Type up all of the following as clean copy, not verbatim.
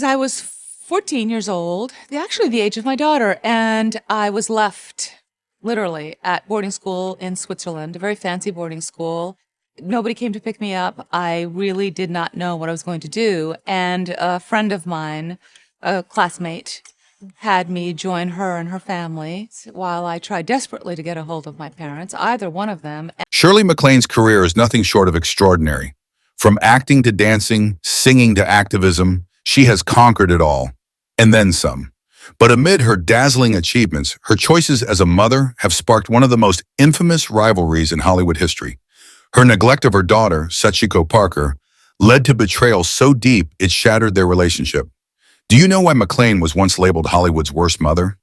because I was 14 years old, actually the age of my daughter, and I was left literally at boarding school in Switzerland, a very fancy boarding school. Nobody came to pick me up. I really did not know what I was going to do. And a friend of mine, a classmate, had me join her and her family while I tried desperately to get a hold of my parents, either one of them. Shirley Maclaine's career is nothing short of extraordinary. From acting to dancing, singing to activism, she has conquered it all, and then some. But amid her dazzling achievements, her choices as a mother have sparked one of the most infamous rivalries in Hollywood history. Her neglect of her daughter, Sachiko Parker, led to betrayal so deep it shattered their relationship. Do you know why Maclaine was once labeled Hollywood's worst mother?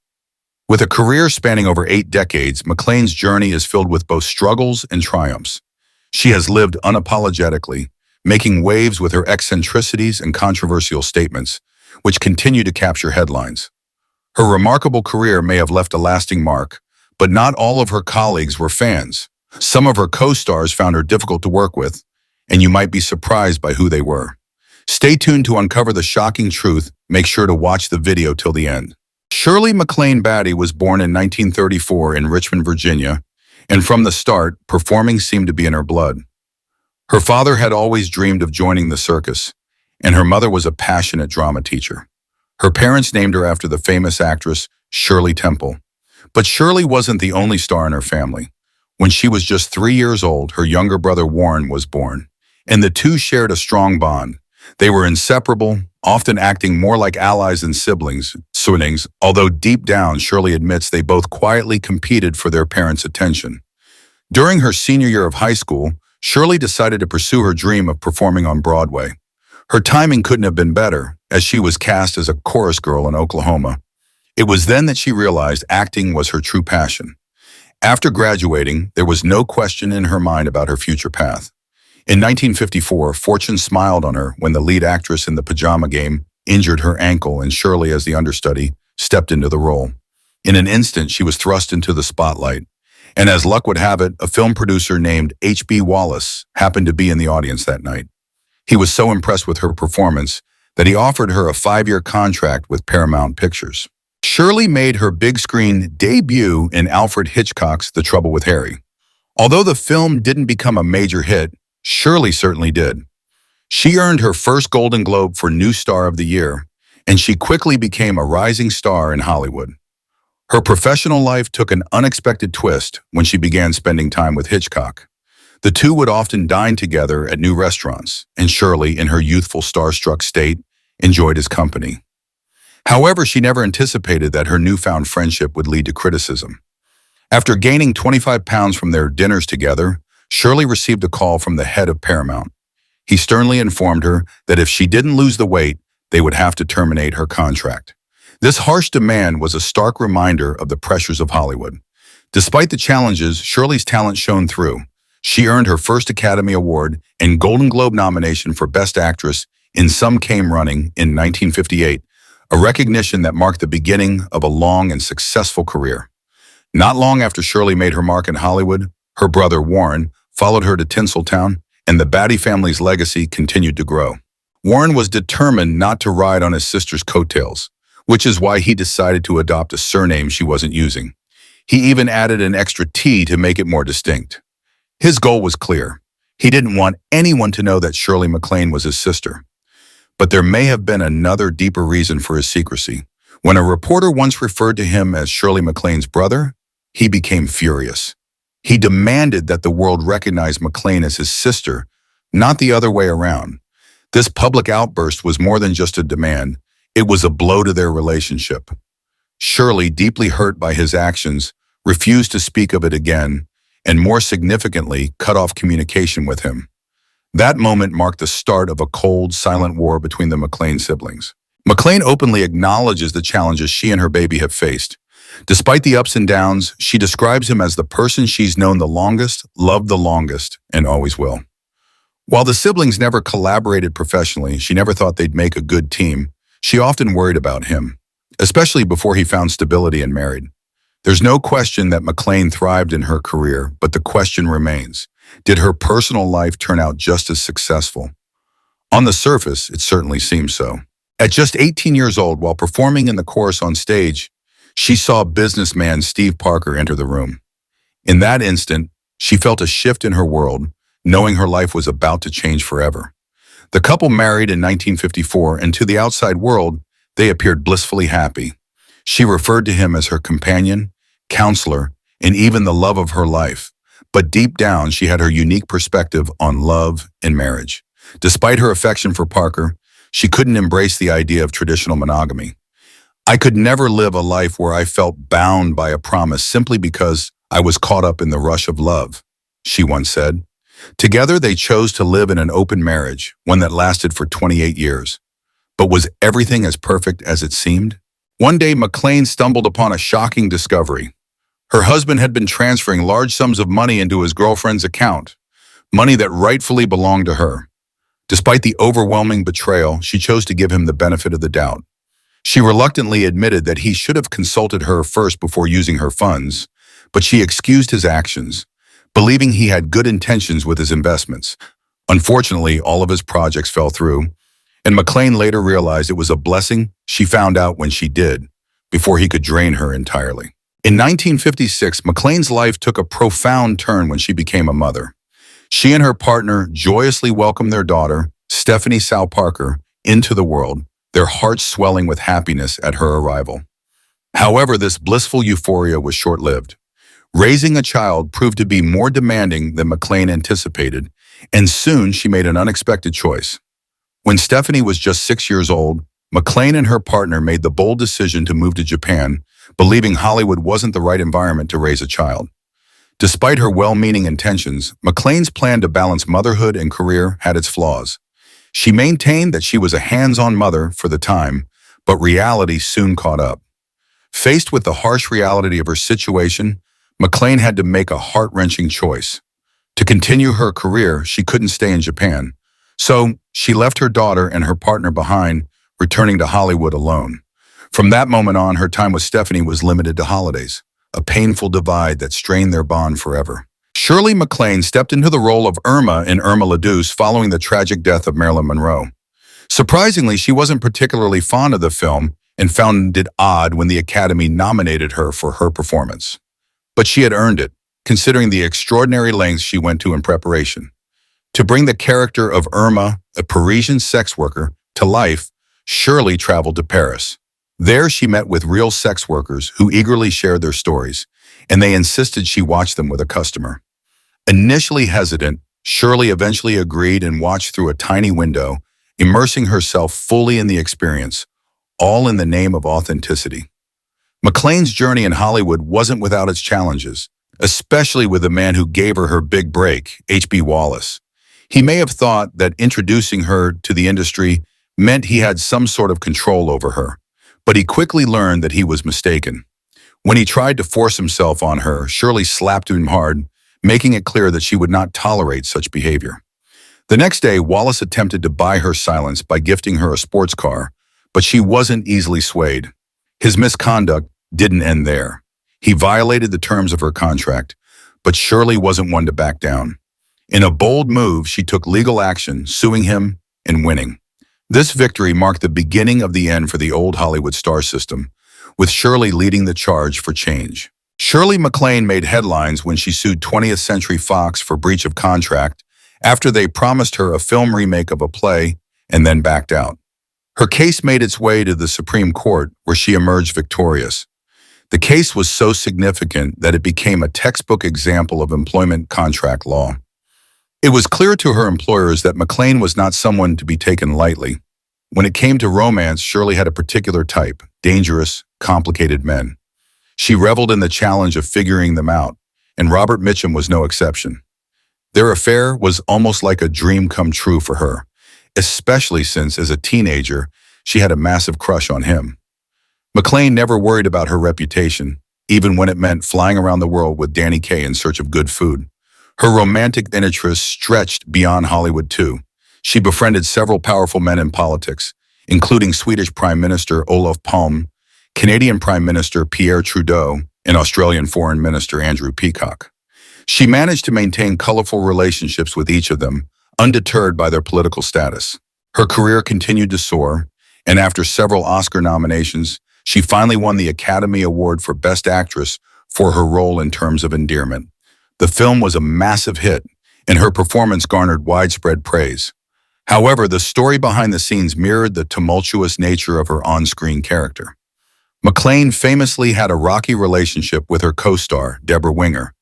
With a career spanning over 8 decades, Maclaine's journey is filled with both struggles and triumphs. She has lived unapologetically, making waves with her eccentricities and controversial statements, which continue to capture headlines. Her remarkable career may have left a lasting mark, but not all of her colleagues were fans. Some of her co-stars found her difficult to work with, and you might be surprised by who they were. Stay tuned to uncover the shocking truth. Make sure to watch the video till the end. Shirley Maclaine Batty was born in 1934 in Richmond, Virginia, and from the start, performing seemed to be in her blood. Her father had always dreamed of joining the circus, and her mother was a passionate drama teacher. Her parents named her after the famous actress Shirley Temple. But Shirley wasn't the only star in her family. When she was just 3 years old, her younger brother Warren was born, and the two shared a strong bond. They were inseparable, often acting more like allies than siblings, although deep down, Shirley admits they both quietly competed for their parents' attention. During her senior year of high school, Shirley decided to pursue her dream of performing on Broadway. Her timing couldn't have been better, as she was cast as a chorus girl in Oklahoma. It was then that she realized acting was her true passion. After graduating, there was no question in her mind about her future path. In 1954, fortune smiled on her when the lead actress in The Pajama Game injured her ankle and Shirley, as the understudy, stepped into the role. In an instant, she was thrust into the spotlight. And as luck would have it, a film producer named H.B. Wallace happened to be in the audience that night. He was so impressed with her performance that he offered her a 5-year contract with Paramount Pictures. Shirley made her big-screen debut in Alfred Hitchcock's The Trouble with Harry. Although the film didn't become a major hit, Shirley certainly did. She earned her first Golden Globe for New Star of the Year, and she quickly became a rising star in Hollywood. Her professional life took an unexpected twist when she began spending time with Hitchcock. The two would often dine together at new restaurants, and Shirley, in her youthful starstruck state, enjoyed his company. However, she never anticipated that her newfound friendship would lead to criticism. After gaining 25 pounds from their dinners together, Shirley received a call from the head of Paramount. He sternly informed her that if she didn't lose the weight, they would have to terminate her contract. This harsh demand was a stark reminder of the pressures of Hollywood. Despite the challenges, Shirley's talent shone through. She earned her first Academy Award and Golden Globe nomination for Best Actress in Some Came Running in 1958, a recognition that marked the beginning of a long and successful career. Not long after Shirley made her mark in Hollywood, her brother Warren followed her to Tinseltown, and the Batty family's legacy continued to grow. Warren was determined not to ride on his sister's coattails, which is why he decided to adopt a surname she wasn't using. He even added an extra T to make it more distinct. His goal was clear. He didn't want anyone to know that Shirley Maclaine was his sister. But there may have been another deeper reason for his secrecy. When a reporter once referred to him as Shirley Maclaine's brother, he became furious. He demanded that the world recognize Maclaine as his sister, not the other way around. This public outburst was more than just a demand. It was a blow to their relationship. Shirley, deeply hurt by his actions, refused to speak of it again, and more significantly, cut off communication with him. That moment marked the start of a cold, silent war between the Maclaine siblings. Maclaine openly acknowledges the challenges she and her baby have faced. Despite the ups and downs, she describes him as the person she's known the longest, loved the longest, and always will. While the siblings never collaborated professionally, she never thought they'd make a good team. She often worried about him, especially before he found stability and married. There's no question that Maclaine thrived in her career, but the question remains, did her personal life turn out just as successful? On the surface, it certainly seems so. At just 18 years old, while performing in the chorus on stage, she saw businessman Steve Parker enter the room. In that instant, she felt a shift in her world, knowing her life was about to change forever. The couple married in 1954, and to the outside world, they appeared blissfully happy. She referred to him as her companion, counselor, and even the love of her life. But deep down, she had her unique perspective on love and marriage. Despite her affection for Parker, she couldn't embrace the idea of traditional monogamy. "I could never live a life where I felt bound by a promise simply because I was caught up in the rush of love," she once said. Together, they chose to live in an open marriage, one that lasted for 28 years. But was everything as perfect as it seemed? One day, Maclaine stumbled upon a shocking discovery. Her husband had been transferring large sums of money into his girlfriend's account, money that rightfully belonged to her. Despite the overwhelming betrayal, she chose to give him the benefit of the doubt. She reluctantly admitted that he should have consulted her first before using her funds, but she excused his actions, believing he had good intentions with his investments. Unfortunately, all of his projects fell through, and Maclaine later realized it was a blessing she found out when she did, before he could drain her entirely. In 1956, Maclaine's life took a profound turn when she became a mother. She and her partner joyously welcomed their daughter, Stephanie Sal Parker, into the world, their hearts swelling with happiness at her arrival. However, this blissful euphoria was short-lived. Raising a child proved to be more demanding than Maclaine anticipated, and soon she made an unexpected choice. When Stephanie was just 6 years old, Maclaine and her partner made the bold decision to move to Japan, believing Hollywood wasn't the right environment to raise a child. Despite her well-meaning intentions, Maclaine's plan to balance motherhood and career had its flaws. She maintained that she was a hands-on mother for the time, but reality soon caught up. Faced with the harsh reality of her situation, Maclaine had to make a heart-wrenching choice. To continue her career, she couldn't stay in Japan. So, she left her daughter and her partner behind, returning to Hollywood alone. From that moment on, her time with Stephanie was limited to holidays, a painful divide that strained their bond forever. Shirley Maclaine stepped into the role of Irma in Irma la Douce following the tragic death of Marilyn Monroe. Surprisingly, she wasn't particularly fond of the film and found it odd when the Academy nominated her for her performance. But she had earned it, considering the extraordinary lengths she went to in preparation. To bring the character of Irma, a Parisian sex worker, to life, Shirley traveled to Paris. There she met with real sex workers who eagerly shared their stories, and they insisted she watch them with a customer. Initially hesitant, Shirley eventually agreed and watched through a tiny window, immersing herself fully in the experience, all in the name of authenticity. Maclaine's journey in Hollywood wasn't without its challenges, especially with the man who gave her big break, H.B. Wallace. He may have thought that introducing her to the industry meant he had some sort of control over her, but he quickly learned that he was mistaken. When he tried to force himself on her, Shirley slapped him hard, making it clear that she would not tolerate such behavior. The next day, Wallace attempted to buy her silence by gifting her a sports car, but she wasn't easily swayed. His misconduct didn't end there. He violated the terms of her contract, but Shirley wasn't one to back down. In a bold move, she took legal action, suing him and winning. This victory marked the beginning of the end for the old Hollywood star system, with Shirley leading the charge for change. Shirley Maclaine made headlines when she sued 20th Century Fox for breach of contract after they promised her a film remake of a play and then backed out. Her case made its way to the Supreme Court, where she emerged victorious. The case was so significant that it became a textbook example of employment contract law. It was clear to her employers that Maclaine was not someone to be taken lightly. When it came to romance, Shirley had a particular type: dangerous, complicated men. She reveled in the challenge of figuring them out, and Robert Mitchum was no exception. Their affair was almost like a dream come true for her, especially since, as a teenager, she had a massive crush on him. Maclaine never worried about her reputation, even when it meant flying around the world with Danny Kaye in search of good food. Her romantic interests stretched beyond Hollywood too. She befriended several powerful men in politics, including Swedish Prime Minister Olof Palme, Canadian Prime Minister Pierre Trudeau, and Australian Foreign Minister Andrew Peacock. She managed to maintain colorful relationships with each of them, undeterred by their political status. Her career continued to soar, And after several Oscar nominations, she finally won the Academy Award for Best Actress for her role in Terms of Endearment. The film was a massive hit, and her performance garnered widespread praise. However, the story behind the scenes mirrored the tumultuous nature of her on-screen character. Maclaine famously had a rocky relationship with her co-star, Deborah Winger.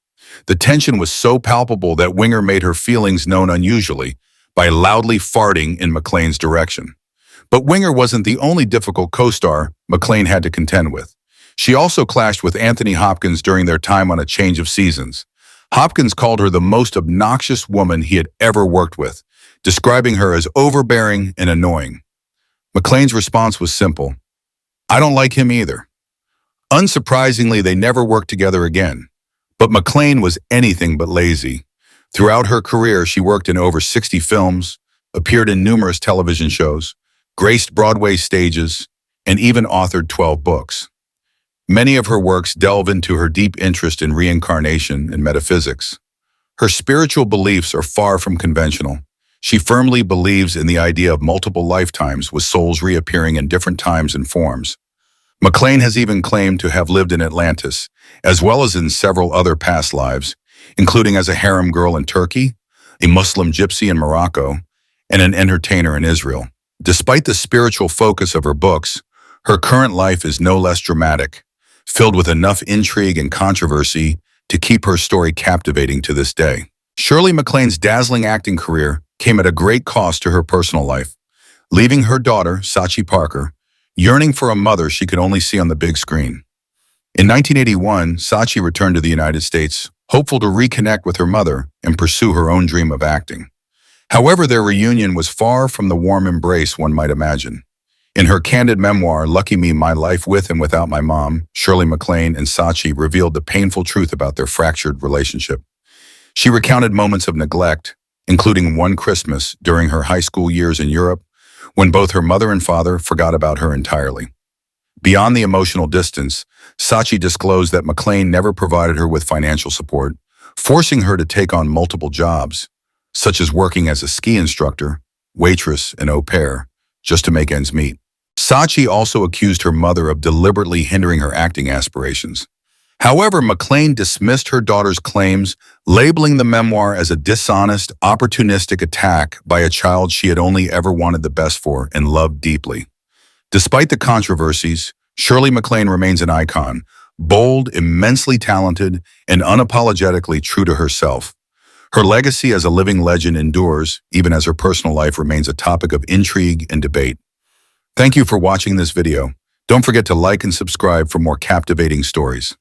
The tension was so palpable that Winger made her feelings known unusually by loudly farting in Maclaine's direction. But Winger wasn't the only difficult co-star Maclaine had to contend with. She also clashed with Anthony Hopkins during their time on A Change of Seasons. Hopkins called her the most obnoxious woman he had ever worked with, describing her as overbearing and annoying. Maclaine's response was simple: "I don't like him either." Unsurprisingly, they never worked together again. But Maclaine was anything but lazy. Throughout her career, she worked in over 60 films, appeared in numerous television shows, graced Broadway stages, and even authored 12 books. Many of her works delve into her deep interest in reincarnation and metaphysics. Her spiritual beliefs are far from conventional. She firmly believes in the idea of multiple lifetimes, with souls reappearing in different times and forms. Maclaine has even claimed to have lived in Atlantis, as well as in several other past lives, including as a harem girl in Turkey, a Muslim gypsy in Morocco, and an entertainer in Israel. Despite the spiritual focus of her books, her current life is no less dramatic, filled with enough intrigue and controversy to keep her story captivating to this day. Shirley Maclaine's dazzling acting career came at a great cost to her personal life, leaving her daughter, Sachiko Parker, yearning for a mother she could only see on the big screen. In 1981, Sachi returned to the United States, hopeful to reconnect with her mother and pursue her own dream of acting. However, their reunion was far from the warm embrace one might imagine. In her candid memoir, Lucky Me, My Life With and Without My Mom, Shirley Maclaine and Sachi revealed the painful truth about their fractured relationship. She recounted moments of neglect, including one Christmas during her high school years in Europe, when both her mother and father forgot about her entirely. Beyond the emotional distance, Sachi disclosed that Maclaine never provided her with financial support, forcing her to take on multiple jobs, such as working as a ski instructor, waitress, and au pair, just to make ends meet. Sachi also accused her mother of deliberately hindering her acting aspirations. However, Maclaine dismissed her daughter's claims, labeling the memoir as a dishonest, opportunistic attack by a child she had only ever wanted the best for and loved deeply. Despite the controversies, Shirley Maclaine remains an icon, bold, immensely talented, and unapologetically true to herself. Her legacy as a living legend endures, even as her personal life remains a topic of intrigue and debate. Thank you for watching this video. Don't forget to like and subscribe for more captivating stories.